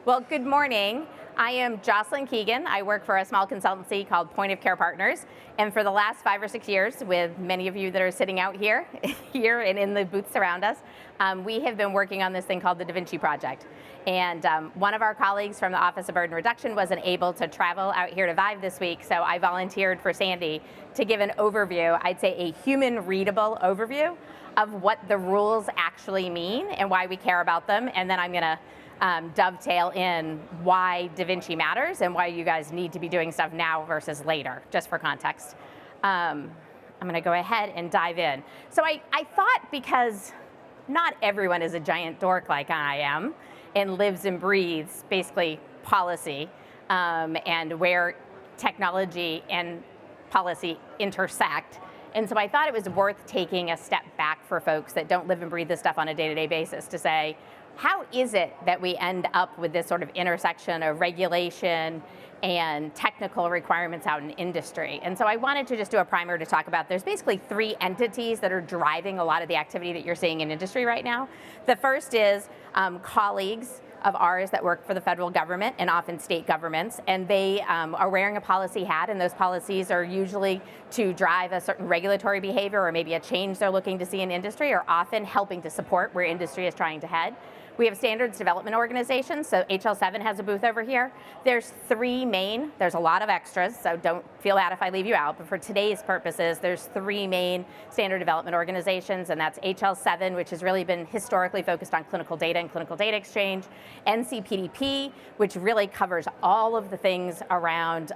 Well, good morning. I am Jocelyn Keegan. I work for a small consultancy called Point of Care Partners. And for the last 5 or 6 years, with many of you that are sitting out here, and in the booths around us, we have been working on this thing called the Vinci project. And one of our colleagues from the Office of Burden Reduction wasn't able to travel out here to ViVE this week, so I volunteered for Sandy to give an overview, I'd say a human readable overview of what the rules actually mean and why we care about them. And then I'm gonna dovetail in why Da Vinci matters and why you guys need to be doing stuff now versus later, just for context. I'm gonna go ahead and dive in. So I thought, because not everyone is a giant dork like I am and lives and breathes basically policy and where technology and policy intersect. And so I thought it was worth taking a step back for folks that don't live and breathe this stuff on a day-to-day basis to say, how is it that we end up with this sort of intersection of regulation and technical requirements out in industry? And so I wanted to just do a primer to talk about, there's basically 3 entities that are driving a lot of the activity that you're seeing in industry right now. The first is colleagues of ours that work for the federal government and often state governments, and they are wearing a policy hat, and those policies are usually to drive a certain regulatory behavior or maybe a change they're looking to see in industry, or often helping to support where industry is trying to head. We have standards development organizations, so HL7 has a booth over here. There's 3 main, there's a lot of extras, so don't feel bad if I leave you out, but for today's purposes, there's 3 main standard development organizations, and that's HL7, which has really been historically focused on clinical data and clinical data exchange, NCPDP, which really covers all of the things around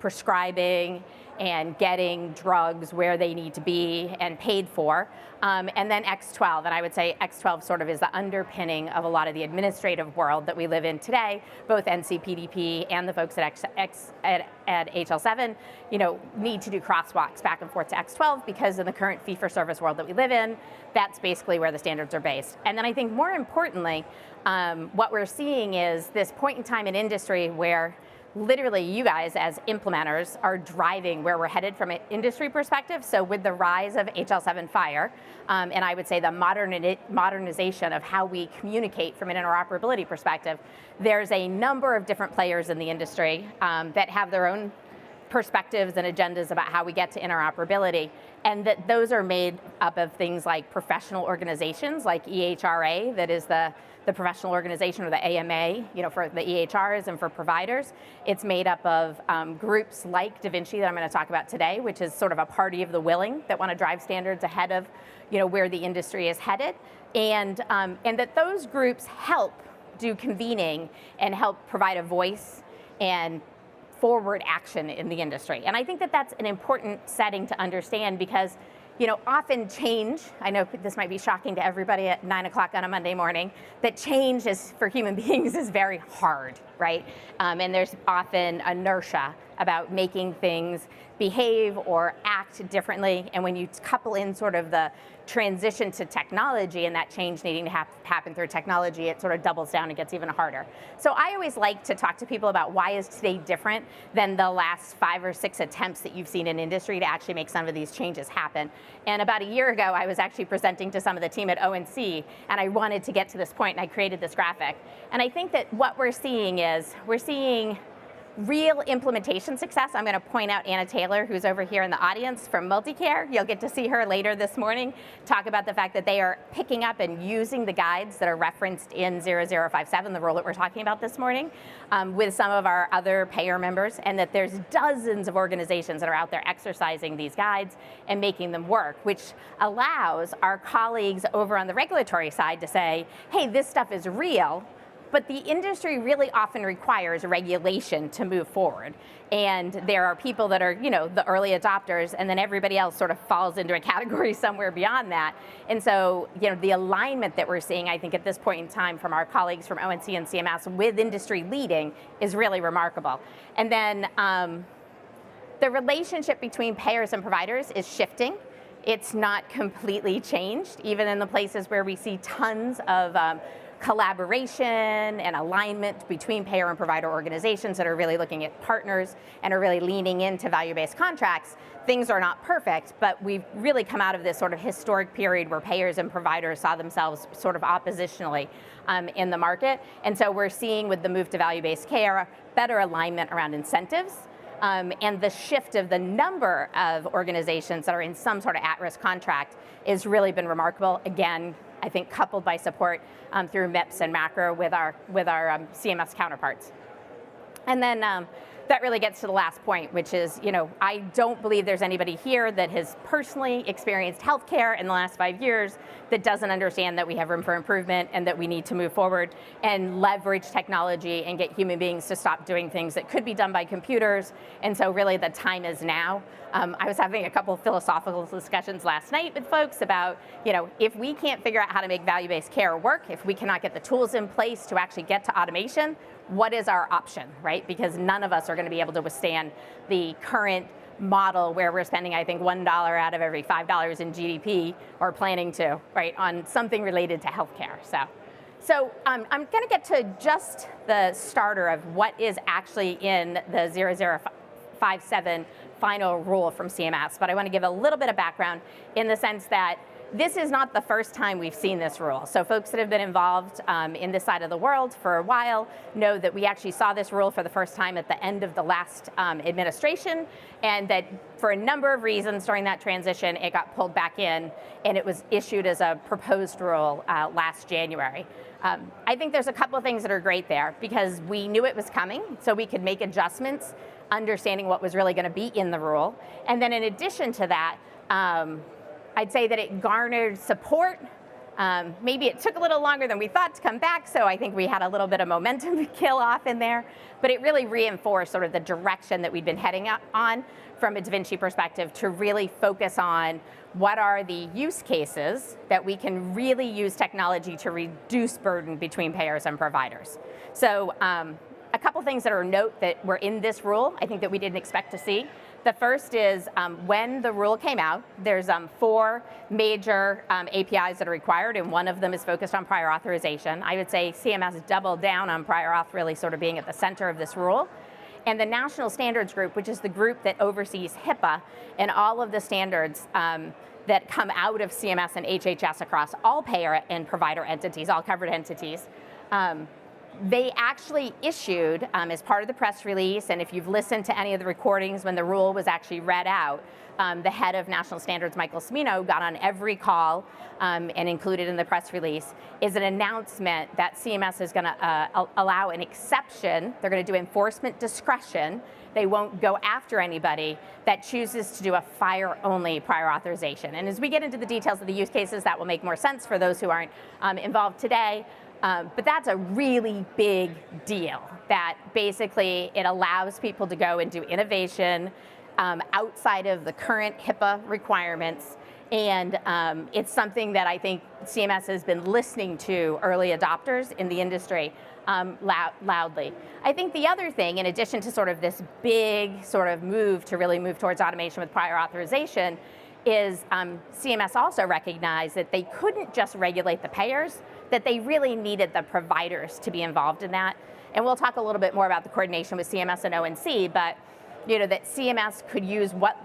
prescribing and getting drugs where they need to be and paid for, and then X12, and I would say X12 sort of is the underpinning of a lot of the administrative world that we live in today. Both NCPDP and the folks at HL7, need to do crosswalks back and forth to X12 because in the current fee-for-service world that we live in, that's basically where the standards are based. And then I think more importantly, what we're seeing is this point in time in industry where literally you guys as implementers are driving where we're headed from an industry perspective. So with the rise of HL7 Fire, and I would say the modernization of how we communicate from an interoperability perspective, there's a number of different players in the industry that have their own perspectives and agendas about how we get to interoperability, and that those are made up of things like professional organizations like EHRA, that is the professional organization, or the AMA, for the EHRs and for providers. It's made up of groups like Da Vinci that I'm going to talk about today, which is sort of a party of the willing that want to drive standards ahead of where the industry is headed, and that those groups help do convening and help provide a voice and forward action in the industry. And I think that that's an important setting to understand because often change, I know this might be shocking to everybody at 9 o'clock on a Monday morning, that change is, for human beings, is very hard, right? And there's often inertia about making things behave or act differently. And when you couple in sort of the transition to technology and that change needing to happen through technology, it sort of doubles down and gets even harder. So I always like to talk to people about why is today different than the last 5 or 6 attempts that you've seen in industry to actually make some of these changes happen. And about a year ago, I was actually presenting to some of the team at ONC, and I wanted to get to this point, and I created this graphic. And I think that what we're seeing is, we're seeing real implementation success. I'm going to point out Anna Taylor, who's over here in the audience from Multicare. You'll get to see her later this morning talk about the fact that they are picking up and using the guides that are referenced in 0057, the rule that we're talking about this morning, with some of our other payer members, and that there's dozens of organizations that are out there exercising these guides and making them work, which allows our colleagues over on the regulatory side to say, hey, this stuff is real, but the industry really often requires regulation to move forward. And there are people that are, the early adopters, and then everybody else sort of falls into a category somewhere beyond that. And so, the alignment that we're seeing, I think, at this point in time from our colleagues from ONC and CMS with industry leading is really remarkable. And then the relationship between payers and providers is shifting. It's not completely changed, even in the places where we see tons of collaboration and alignment between payer and provider organizations that are really looking at partners and are really leaning into value-based contracts. Things are not perfect, but we've really come out of this sort of historic period where payers and providers saw themselves sort of oppositionally in the market. And so we're seeing with the move to value-based care, better alignment around incentives, and the shift of the number of organizations that are in some sort of at-risk contract has really been remarkable. Again, I think coupled by support through MIPS and macro with our CMS counterparts. And then that really gets to the last point, which is, I don't believe there's anybody here that has personally experienced healthcare in the last 5 years that doesn't understand that we have room for improvement and that we need to move forward and leverage technology and get human beings to stop doing things that could be done by computers. And so really the time is now. I was having a couple of philosophical discussions last night with folks about, if we can't figure out how to make value-based care work, if we cannot get the tools in place to actually get to automation, what is our option, right? Because none of us are going to be able to withstand the current model where we're spending, I think, $1 out of every $5 in GDP, or planning to, right, on something related to healthcare. So I'm going to get to just the starter of what is actually in the 0057 final rule from CMS, but I want to give a little bit of background in the sense that this is not the first time we've seen this rule. So folks that have been involved in this side of the world for a while know that we actually saw this rule for the first time at the end of the last administration, and that for a number of reasons during that transition, it got pulled back in, and it was issued as a proposed rule last January. I think there's a couple of things that are great there, because we knew it was coming, so we could make adjustments, understanding what was really going to be in the rule. And then in addition to that, I'd say that it garnered support. Maybe it took a little longer than we thought to come back, so I think we had a little bit of momentum to kill off in there, but it really reinforced sort of the direction that we'd been heading on from a Vinci perspective to really focus on what are the use cases that we can really use technology to reduce burden between payers and providers. So a couple things that are of note that were in this rule, I think that we didn't expect to see. The first is when the rule came out, there's 4 major APIs that are required, and one of them is focused on prior authorization. I would say CMS doubled down on prior auth really sort of being at the center of this rule. And the National Standards Group, which is the group that oversees HIPAA and all of the standards that come out of CMS and HHS across all payer and provider entities, all covered entities, they actually issued, as part of the press release, and if you've listened to any of the recordings when the rule was actually read out, the head of National Standards, Michael Cimino, got on every call and included in the press release, is an announcement that CMS is going to allow an exception. They're going to do enforcement discretion. They won't go after anybody that chooses to do a FHIR-only prior authorization. And as we get into the details of the use cases, that will make more sense for those who aren't involved today. But that's a really big deal, that basically it allows people to go and do innovation outside of the current HIPAA requirements. And it's something that I think CMS has been listening to early adopters in the industry loudly. I think the other thing, in addition to sort of this big sort of move to really move towards automation with prior authorization, is CMS also recognized that they couldn't just regulate the payers, that they really needed the providers to be involved in that. And we'll talk a little bit more about the coordination with CMS and ONC, but that CMS could use what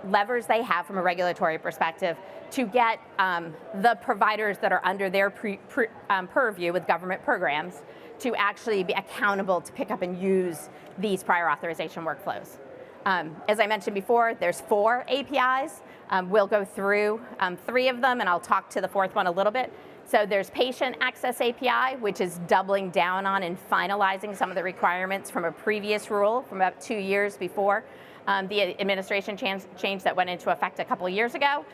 levers they have from a regulatory perspective to get the providers that are under their purview with government programs to actually be accountable to pick up and use these prior authorization workflows. As I mentioned before, there's 4 APIs. We'll go through 3 of them, and I'll talk to the 4th one a little bit. So there's Patient Access API, which is doubling down on and finalizing some of the requirements from a previous rule from about 2 years before the administration change that went into effect a couple of years ago.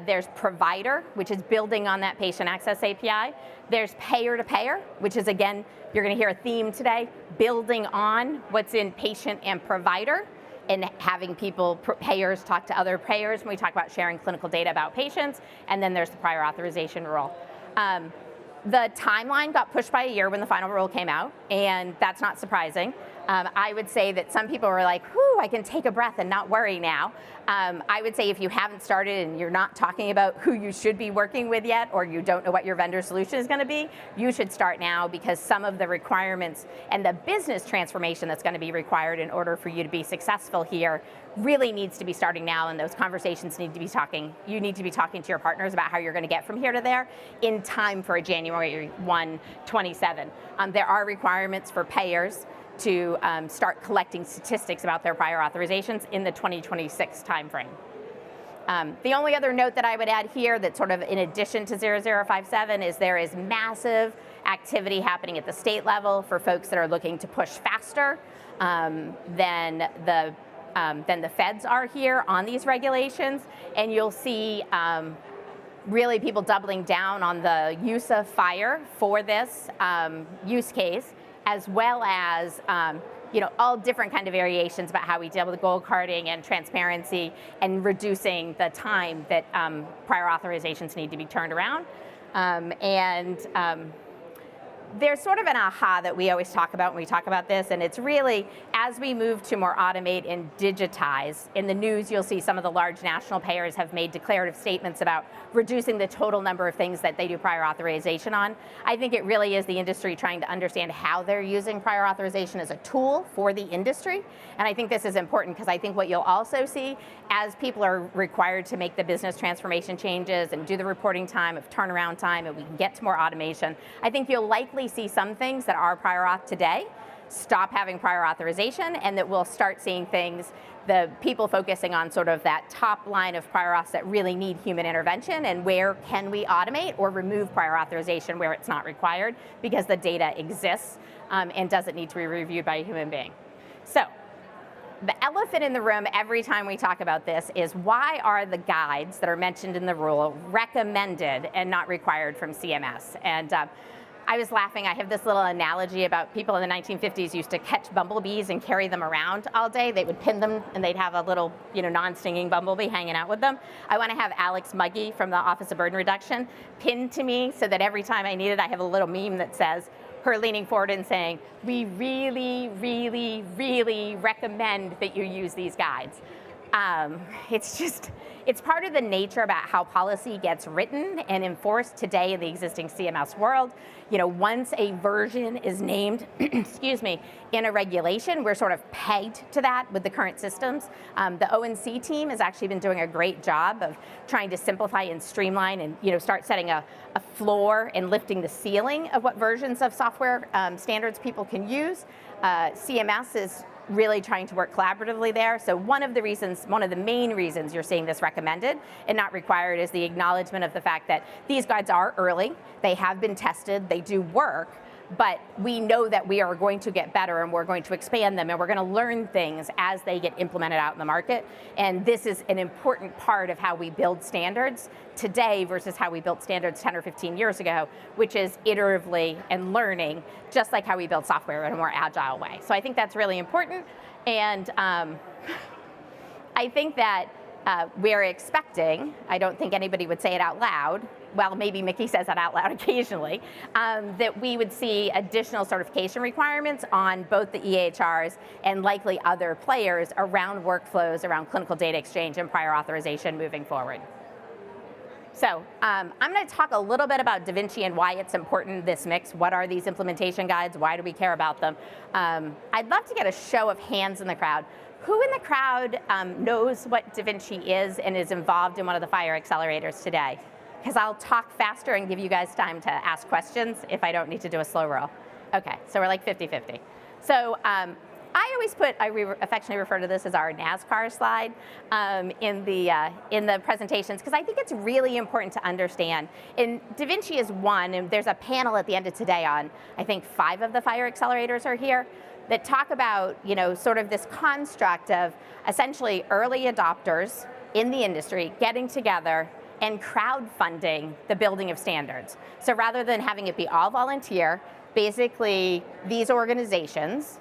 There's Provider, which is building on that Patient Access API. There's Payer-to-Payer, which is, again, you're going to hear a theme today, building on what's in Patient and Provider, and having payers talk to other payers when we talk about sharing clinical data about patients. And then there's the prior authorization rule. The timeline got pushed by a year when the final rule came out, and that's not surprising. I would say that some people were like, whew, I can take a breath and not worry now. I would say if you haven't started and you're not talking about who you should be working with yet, or you don't know what your vendor solution is going to be, you should start now, because some of the requirements and the business transformation that's going to be required in order for you to be successful here really needs to be starting now, and those conversations need to be you need to be talking to your partners about how you're going to get from here to there in time for a January 1, 27. There are requirements for payers to start collecting statistics about their prior authorizations in the 2026 timeframe. The only other note that I would add here that's sort of in addition to 0057 is there is massive activity happening at the state level for folks that are looking to push faster than the feds are here on these regulations, and you'll see really people doubling down on the use of fire for this use case, as well as all different kind of variations about how we deal with gold carding and transparency and reducing the time that prior authorizations need to be turned around. There's sort of an aha that we always talk about when we talk about this, and it's really as we move to more automate and digitize. In the news, you'll see some of the large national payers have made declarative statements about reducing the total number of things that they do prior authorization on. I think it really is the industry trying to understand how they're using prior authorization as a tool for the industry, and I think this is important because I think what you'll also see as people are required to make the business transformation changes and do the reporting time of turnaround time, and we can get to more automation, I think you'll likely see some things that are prior auth today stop having prior authorization, and that we'll start seeing things, the people focusing on sort of that top line of prior auths that really need human intervention, and where can we automate or remove prior authorization where it's not required because the data exists and doesn't need to be reviewed by a human being. So the elephant in the room every time we talk about this is, why are the guides that are mentioned in the rule recommended and not required from CMS? And I was laughing. I have this little analogy about people in the 1950s used to catch bumblebees and carry them around all day. They would pin them, and they'd have a little, non-stinging bumblebee hanging out with them. I want to have Alex Muggy from the Office of Burden Reduction pinned to me so that every time I need it, I have a little meme that says her leaning forward and saying, "We really, really, really recommend that you use these guides." It's part of the nature about how policy gets written and enforced today in the existing CMS world. Once a version is named, excuse me, in a regulation, we're sort of pegged to that with the current systems. The ONC team has actually been doing a great job of trying to simplify and streamline and start setting a floor and lifting the ceiling of what versions of software standards people can use. CMS is really trying to work collaboratively there. So one of the main reasons you're seeing this recommended and not required is the acknowledgement of the fact that these guides are early, they have been tested, they do work, but we know that we are going to get better, and we're going to expand them, and we're going to learn things as they get implemented out in the market. And this is an important part of how we build standards today versus how we built standards 10 or 15 years ago, which is iteratively and learning, just like how we build software in a more agile way. So I think that's really important. And I think that we're expecting, I don't think anybody would say it out loud, well, maybe Mickey says that out loud occasionally, that we would see additional certification requirements on both the EHRs and likely other players around workflows, around clinical data exchange and prior authorization moving forward. So I'm going to talk a little bit about Da Vinci and why it's important, this mix. What are these implementation guides? Why do we care about them? I'd love to get a show of hands in the crowd. Who in the crowd knows what Da Vinci is and is involved in one of the fire accelerators today? Because I'll talk faster and give you guys time to ask questions if I don't need to do a slow roll. Okay, so we're like 50-50. So I always affectionately refer to this as our NASCAR slide in the presentations, because I think it's really important to understand. And Da Vinci is one, and there's a panel at the end of today on, I think 5 of the fire accelerators are here, that talk about, sort of this construct of essentially early adopters in the industry getting together and crowdfunding the building of standards. So rather than having it be all volunteer, basically these organizations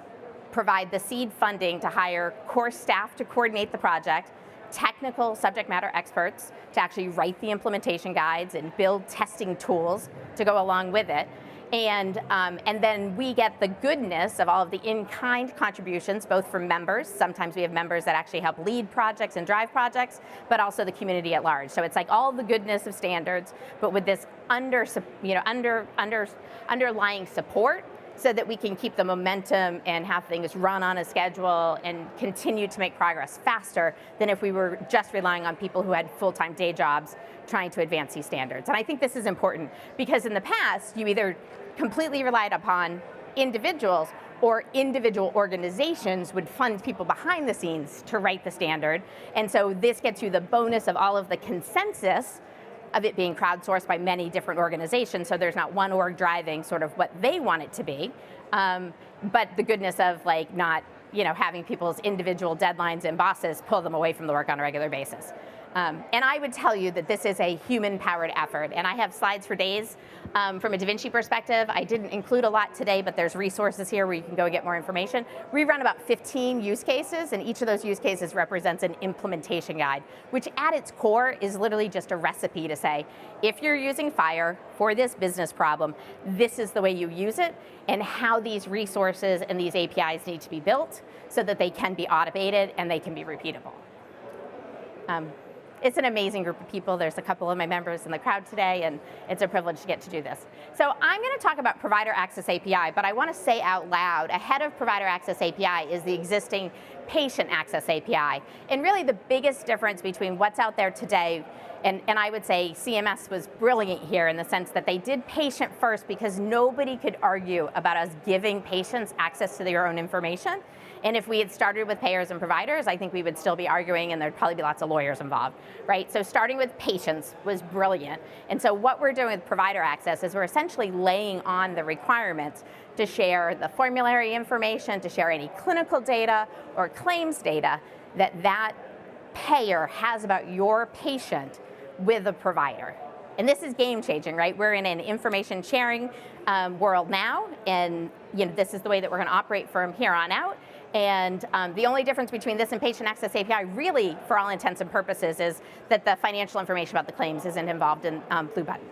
provide the seed funding to hire core staff to coordinate the project, technical subject matter experts to actually write the implementation guides and build testing tools to go along with it. And then we get the goodness of all of the in-kind contributions, both from members. Sometimes we have members that actually help lead projects and drive projects, but also the community at large. So it's like all the goodness of standards, but with this underlying support, so that we can keep the momentum and have things run on a schedule and continue to make progress faster than if we were just relying on people who had full-time day jobs trying to advance these standards. And I think this is important because in the past, you either completely relied upon individuals or individual organizations would fund people behind the scenes to write the standard. And so this gets you the bonus of all of the consensus of it being crowdsourced by many different organizations, so there's not one org driving sort of what they want it to be, but the goodness of like not having people's individual deadlines and bosses pull them away from the work on a regular basis. And I would tell you that this is a human-powered effort, and I have slides for days from a Vinci perspective. I didn't include a lot today, but there's resources here where you can go get more information. We run about 15 use cases, and each of those use cases represents an implementation guide, which at its core is literally just a recipe to say, if you're using Fire for this business problem, this is the way you use it, and how these resources and these APIs need to be built so that they can be automated and they can be repeatable. It's an amazing group of people. There's a couple of my members in the crowd today, and it's a privilege to get to do this. So I'm going to talk about Provider Access API, but I want to say out loud, ahead of Provider Access API is the existing Patient Access API. And really the biggest difference between what's out there today, and I would say CMS was brilliant here in the sense that they did patient first because nobody could argue about us giving patients access to their own information. And if we had started with payers and providers, I think we would still be arguing and there'd probably be lots of lawyers involved, right? So starting with patients was brilliant. And so what we're doing with provider access is we're essentially laying on the requirements to share the formulary information, to share any clinical data or claims data that payer has about your patient with a provider. And this is game changing, right? We're in an information sharing world now, and this is the way that we're going to operate from here on out. And the only difference between this and Patient Access API, really, for all intents and purposes, is that the financial information about the claims isn't involved in Blue Button.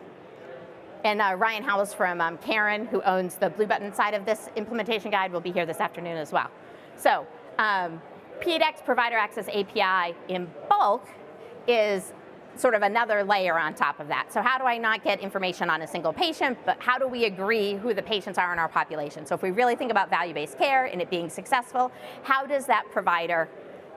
And Ryan Howells from CARIN, who owns the Blue Button side of this implementation guide, will be here this afternoon as well. So PDEX Provider Access API in bulk is sort of another layer on top of that. So how do I not get information on a single patient, but how do we agree who the patients are in our population? So if we really think about value-based care and it being successful, how does that provider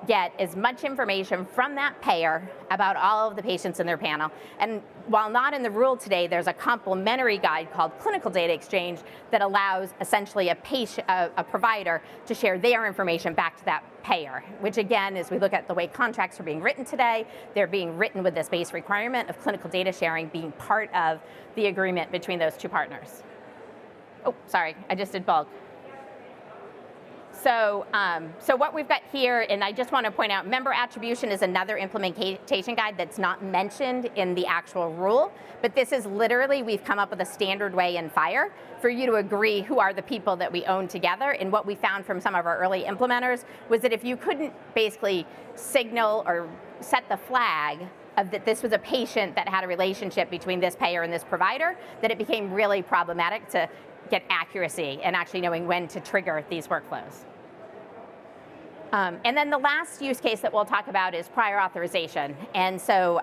get as much information from that payer about all of the patients in their panel? And while not in the rule today, there's a complementary guide called Clinical Data Exchange that allows essentially a provider to share their information back to that payer, which again, as we look at the way contracts are being written today, they're being written with this base requirement of clinical data sharing being part of the agreement between those two partners. Oh, sorry, I just did bulk. So what we've got here, and I just want to point out, member attribution is another implementation guide that's not mentioned in the actual rule, but this is literally, we've come up with a standard way in Fire for you to agree who are the people that we own together. And what we found from some of our early implementers was that if you couldn't basically signal or set the flag of that this was a patient that had a relationship between this payer and this provider, that it became really problematic to get accuracy and actually knowing when to trigger these workflows. And then the last use case that we'll talk about is prior authorization. And so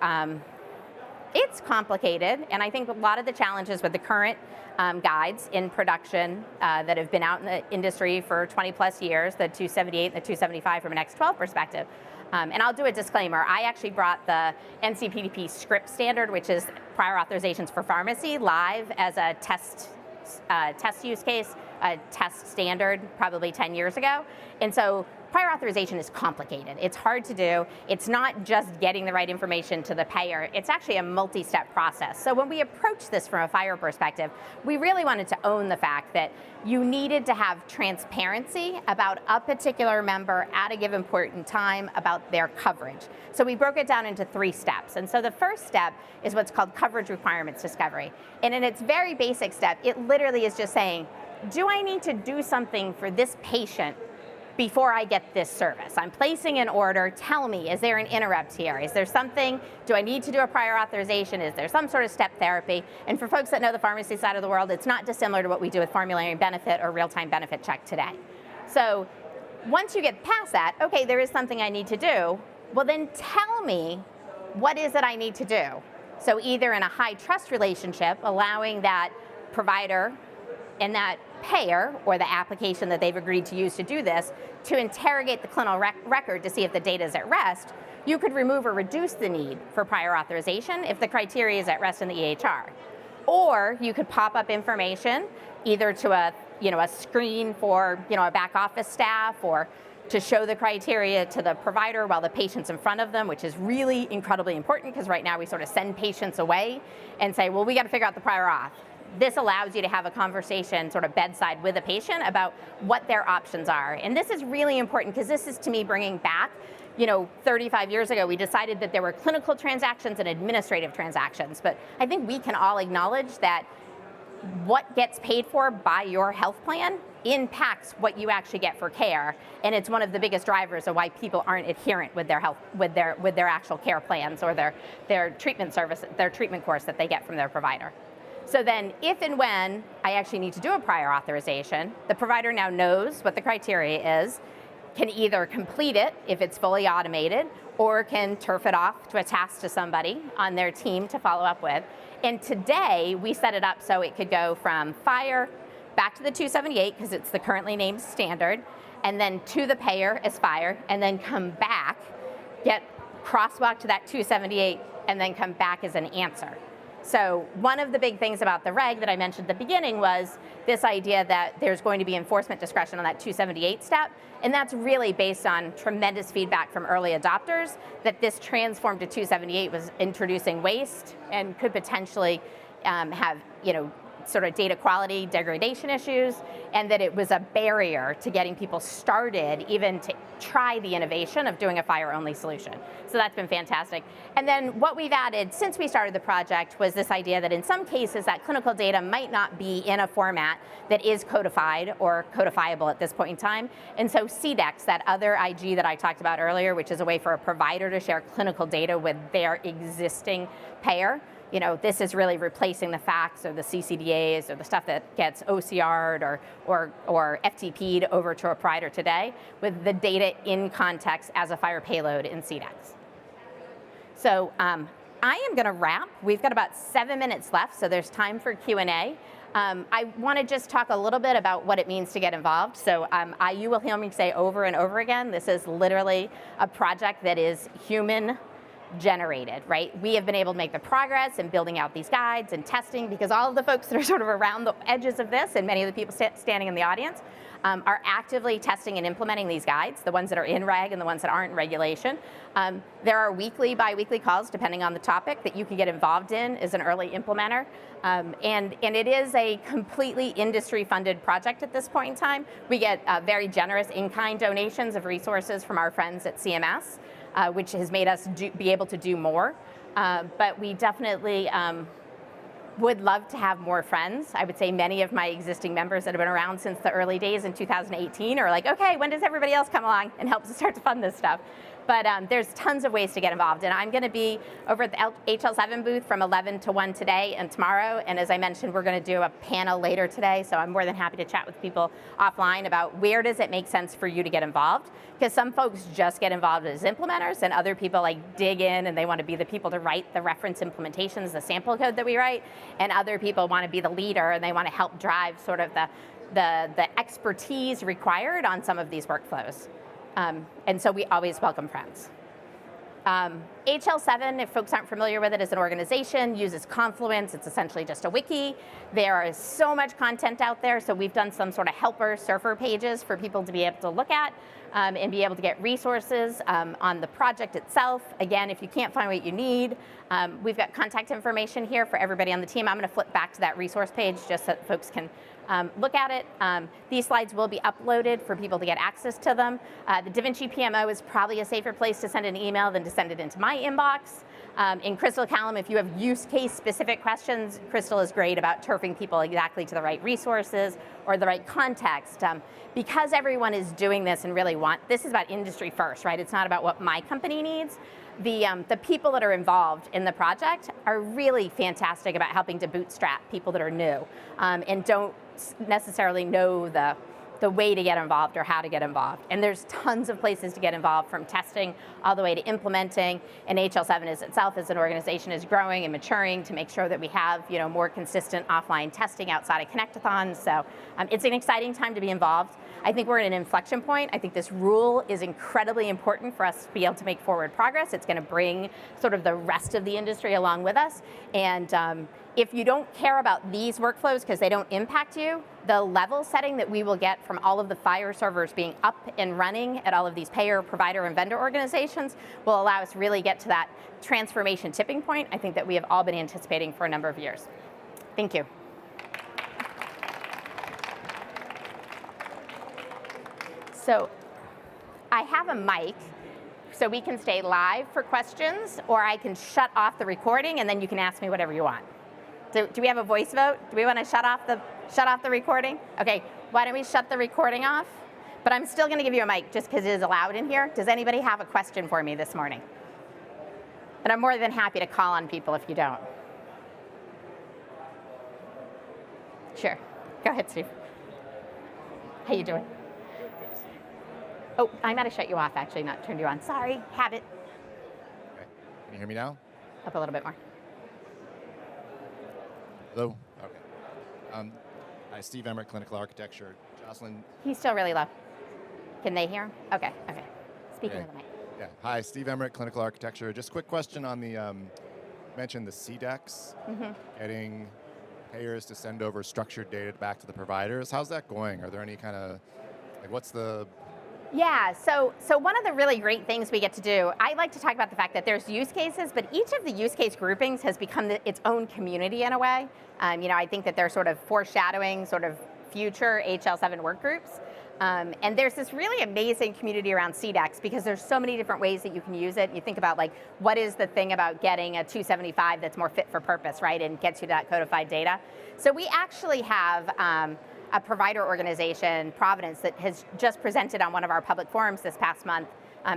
it's complicated, and I think a lot of the challenges with the current guides in production that have been out in the industry for 20 plus years, the 278 and the 275 from an X12 perspective. And I'll do a disclaimer. I actually brought the NCPDP script standard, which is prior authorizations for pharmacy, live as a test use case, a test standard probably 10 years ago. And so prior authorization is complicated. It's hard to do. It's not just getting the right information to the payer. It's actually a multi-step process. So when we approach this from a Fire perspective, we really wanted to own the fact that you needed to have transparency about a particular member at a given point in time about their coverage. So we broke it down into 3 steps. And so the first step is what's called coverage requirements discovery. And in its very basic step, it literally is just saying, do I need to do something for this patient before I get this service. I'm placing an order, tell me, is there an interrupt here? Is there something, do I need to do a prior authorization? Is there some sort of step therapy? And for folks that know the pharmacy side of the world, it's not dissimilar to what we do with formulary benefit or real-time benefit check today. So once you get past that, okay, there is something I need to do, well then tell me what is it I need to do. So either in a high trust relationship, allowing that provider and that payer or the application that they've agreed to use to do this to interrogate the clinical record to see if the data is at rest, you could remove or reduce the need for prior authorization if the criteria is at rest in the EHR. Or you could pop up information either to a screen for a back office staff, or to show the criteria to the provider while the patient's in front of them, which is really incredibly important because right now we sort of send patients away and say, well, we got to figure out the prior auth. This allows you to have a conversation sort of bedside with a patient about what their options are. And this is really important because this is, to me, bringing back, 35 years ago, we decided that there were clinical transactions and administrative transactions. But I think we can all acknowledge that what gets paid for by your health plan impacts what you actually get for care, and it's one of the biggest drivers of why people aren't adherent with their health, with their actual care plans or their treatment service, their treatment course that they get from their provider. So then if and when I actually need to do a prior authorization, the provider now knows what the criteria is, can either complete it if it's fully automated, or can turf it off to a task to somebody on their team to follow up with. And today we set it up so it could go from FHIR back to the 278 because it's the currently named standard, and then to the payer as FHIR, and then come back, get crosswalk to that 278, and then come back as an answer. So one of the big things about the reg that I mentioned at the beginning was this idea that there's going to be enforcement discretion on that 278 step, and that's really based on tremendous feedback from early adopters that this transform to 278 was introducing waste and could potentially have, sort of data quality degradation issues, and that it was a barrier to getting people started even to try the innovation of doing a FHIR-only solution. So that's been fantastic. And then what we've added since we started the project was this idea that in some cases that clinical data might not be in a format that is codified or codifiable at this point in time. And so CDEX, that other IG that I talked about earlier, which is a way for a provider to share clinical data with their existing payer, this is really replacing the fax or the CCDAs or the stuff that gets OCR'd or FTP'd over to a provider today with the data in context as a FHIR payload in CDEX. So I am going to wrap. We've got about 7 minutes left, so there's time for Q&A. I want to just talk a little bit about what it means to get involved. So you will hear me say over and over again, this is literally a project that is human generated, right? We have been able to make the progress in building out these guides and testing because all of the folks that are sort of around the edges of this and many of the people standing in the audience are actively testing and implementing these guides, the ones that are in reg and the ones that aren't in regulation. There are weekly, bi-weekly calls, depending on the topic, that you can get involved in as an early implementer. And it is a completely industry-funded project at this point in time. We get very generous in-kind donations of resources from our friends at CMS, which has made us be able to do more. But we definitely would love to have more friends. I would say many of my existing members that have been around since the early days in 2018 are like, okay, when does everybody else come along and help to start to fund this stuff? But there's tons of ways to get involved. And I'm going to be over at the HL7 booth from 11 to 1 today and tomorrow. And as I mentioned, we're going to do a panel later today. So I'm more than happy to chat with people offline about where does it make sense for you to get involved. Because some folks just get involved as implementers, and other people like dig in and they want to be the people to write the reference implementations, the sample code that we write. And other people want to be the leader and they want to help drive sort of the expertise required on some of these workflows. And so we always welcome friends. HL7, if folks aren't familiar with it, is an organization, uses Confluence. It's essentially just a wiki. There is so much content out there, so we've done some sort of helper surfer pages for people to be able to look at and be able to get resources on the project itself. Again, if you can't find what you need, we've got contact information here for everybody on the team. I'm going to flip back to that resource page just so that folks can look at it. These slides will be uploaded for people to get access to them. The Vinci PMO is probably a safer place to send an email than to send it into my my inbox. In Crystal Callum, if you have use case specific questions, Crystal is great about turfing people exactly to the right resources or the right context. Because everyone is doing this and really this is about industry first, right? It's not about what my company needs. The people that are involved in the project are really fantastic about helping to bootstrap people that are new and don't necessarily know the way to get involved or how to get involved. And there's tons of places to get involved, from testing all the way to implementing. And HL7 itself as an organization is growing and maturing to make sure that we have more consistent offline testing outside of connectathons. So it's an exciting time to be involved. I think we're at an inflection point. I think this rule is incredibly important for us to be able to make forward progress. It's going to bring sort of the rest of the industry along with us. And if you don't care about these workflows because they don't impact you, the level setting that we will get from all of the FHIR servers being up and running at all of these payer, provider, and vendor organizations will allow us to really get to that transformation tipping point, I think, that we have all been anticipating for a number of years. Thank you. So I have a mic, so we can stay live for questions, or I can shut off the recording and then you can ask me whatever you want. Do we have a voice vote? Do we want to shut off the recording? Okay, why don't we shut the recording off? But I'm still going to give you a mic just because it is allowed in here. Does anybody have a question for me this morning? And I'm more than happy to call on people if you don't. Sure. Go ahead, Steve. How you doing? Oh, I might have shut you off, actually, not turned you on. Sorry, have it. Okay. Can you hear me now? Up a little bit more. Hello? Okay. Hi, Steve Emmert, Clinical Architecture. Jocelyn. He's still really low. Can they hear him? Okay. Speaking of the mic. Yeah. Hi, Steve Emmert, Clinical Architecture. Just a quick question on the, mentioned the CDEX, getting payers to send over structured data back to the providers. How's that going? Are there any kind of, what's the... Yeah, so one of the really great things we get to do, I like to talk about the fact that there's use cases, but each of the use case groupings has become its own community in a way. I think that they're sort of foreshadowing sort of future HL7 work groups. And there's this really amazing community around CDEX because there's so many different ways that you can use it. You think about what is the thing about getting a 275 that's more fit for purpose, right, and gets you that codified data. So we actually have a provider organization, Providence, that has just presented on one of our public forums this past month,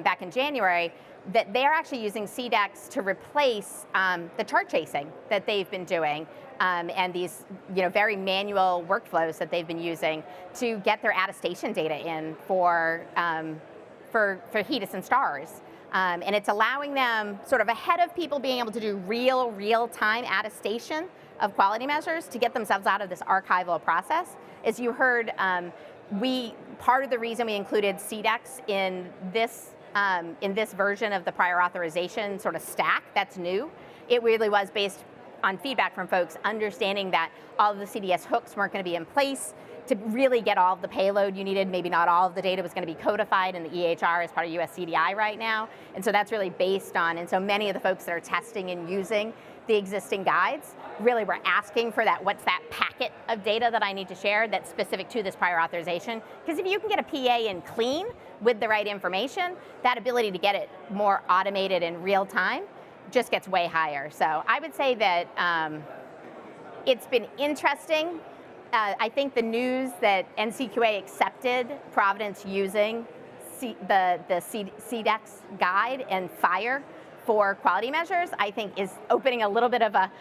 back in January, that they're actually using CDEX to replace the chart chasing that they've been doing and these very manual workflows that they've been using to get their attestation data in for HEDIS and STARS. And it's allowing them sort of ahead of people being able to do real-time attestation of quality measures to get themselves out of this archival process. As you heard, part of the reason we included CDEX in this version of the prior authorization sort of stack that's new, it really was based on feedback from folks understanding that all of the CDS hooks weren't going to be in place to really get all of the payload you needed. Maybe not all of the data was going to be codified in the EHR as part of US CDI right now. And so that's really based on, and so many of the folks that are testing and using the existing guides really were asking for that, what's that packet of data that I need to share that's specific to this prior authorization? Because if you can get a PA in clean with the right information, that ability to get it more automated in real time just gets way higher. So I would say that it's been interesting. I think the news that NCQA accepted Providence using the CDEX guide and FHIR for quality measures, I think is opening a little bit of a,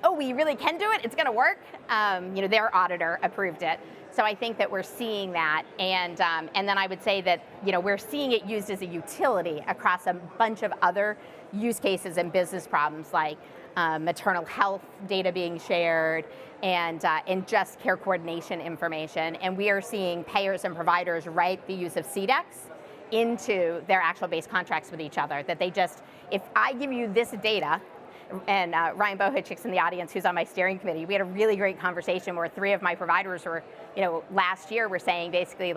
oh, we really can do it, it's gonna work. Their auditor approved it. So I think that we're seeing that, and then I would say that we're seeing it used as a utility across a bunch of other use cases and business problems, like maternal health data being shared, and just care coordination information. And we are seeing payers and providers write the use of CDEX into their actual base contracts with each other, that they just, if I give you this data, and Ryan Bohachik's in the audience, who's on my steering committee, we had a really great conversation where 3 of my providers were, last year were saying basically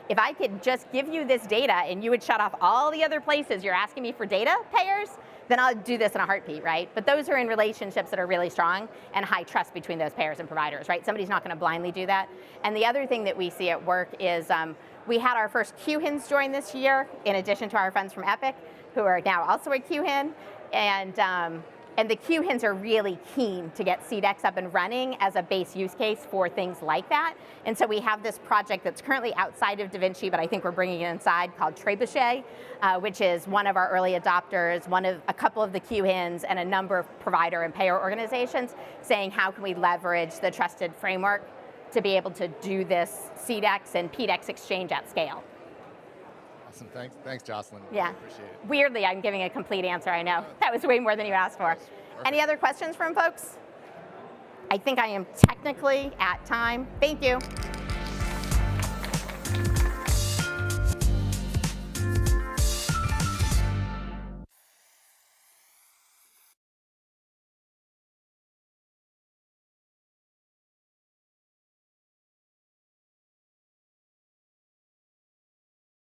if I could just give you this data and you would shut off all the other places you're asking me for data, payers, then I'll do this in a heartbeat, right? But those are in relationships that are really strong and high trust between those payers and providers, right? Somebody's not gonna blindly do that. And the other thing that we see at work is we had our first QHINs join this year, in addition to our friends from Epic, who are now also at QHIN. And the QHINs are really keen to get CDEX up and running as a base use case for things like that. And so we have this project that's currently outside of Da Vinci, but I think we're bringing it inside, called Trebuchet, which is one of our early adopters, a couple of the QHINs, and a number of provider and payer organizations saying, how can we leverage the trusted framework to be able to do this CDEX and PDEX exchange at scale. Awesome, thanks Jocelyn. Yeah. Appreciate it. Weirdly, I'm giving a complete answer, I know. That was way more than you asked for. Any other questions from folks? I think I am technically at time. Thank you.